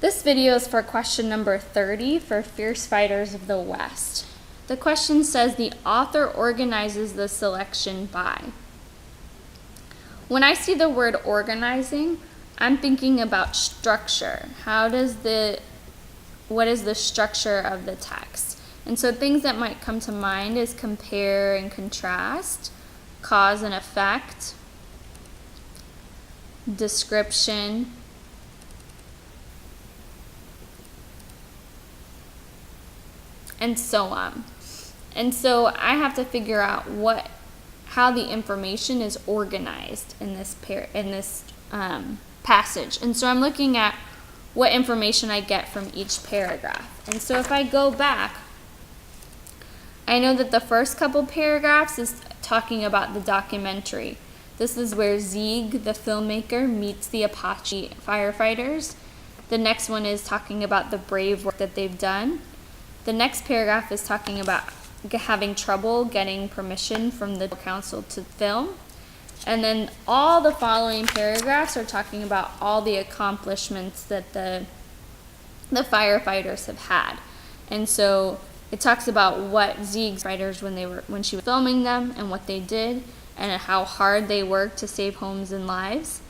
This video is for question number 30 for Fierce Fighters of the West. The question says the author organizes the selection by. When I see the word organizing, I'm thinking about structure. What is the structure of the text? And so things that might come to mind is compare and contrast, cause and effect, description, and so on. And so I have to figure out how the information is organized in this passage. And so I'm looking at what information I get from each paragraph. And so if I go back, I know that the first couple paragraphs is talking about the documentary. This is where Zieg, the filmmaker, meets the Apache firefighters. The next one is talking about the brave work that they've done. The next paragraph is talking about having trouble getting permission from the council to film. And then all the following paragraphs are talking about all the accomplishments that the firefighters have had. And so it talks about what Zieg's fighters when she was filming them and what they did and how hard they worked to save homes and lives.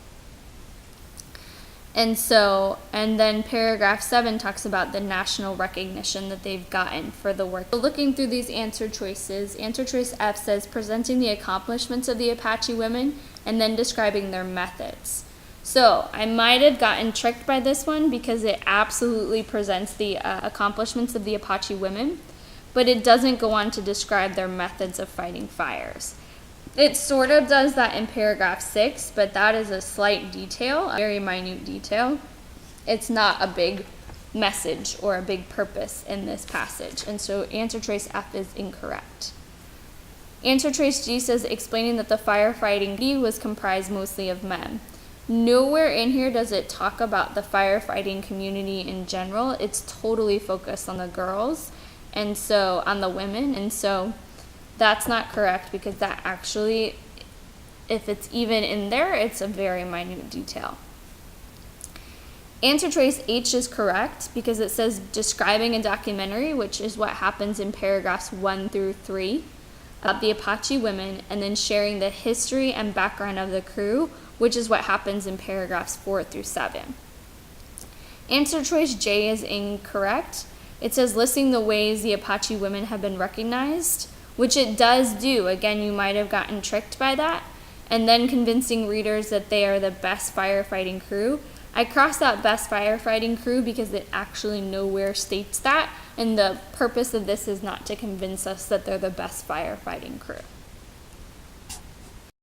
And then paragraph 7 talks about the national recognition that they've gotten for the work. So looking through these answer choices, answer choice F says presenting the accomplishments of the Apache women and then describing their methods. So I might have gotten tricked by this one because it absolutely presents the accomplishments of the Apache women, but it doesn't go on to describe their methods of fighting fires. It sort of does that in paragraph 6, but that is a slight detail, a very minute detail. It's not a big message or a big purpose in this passage, and so answer choice F is incorrect. Answer choice G says explaining that the firefighting community was comprised mostly of men. Nowhere in here does it talk about the firefighting community in general. It's totally focused on the girls, and so on the women, and so that's not correct because that actually, if it's even in there, it's a very minute detail. Answer choice H is correct because it says describing a documentary, which is what happens in paragraphs 1 through 3 about the Apache women, and then sharing the history and background of the crew, which is what happens in paragraphs 4 through 7. Answer choice J is incorrect. It says listing the ways the Apache women have been recognized, which it does do. Again, you might have gotten tricked by that. And then convincing readers that they are the best firefighting crew. I crossed out best firefighting crew because it actually nowhere states that, and the purpose of this is not to convince us that they're the best firefighting crew.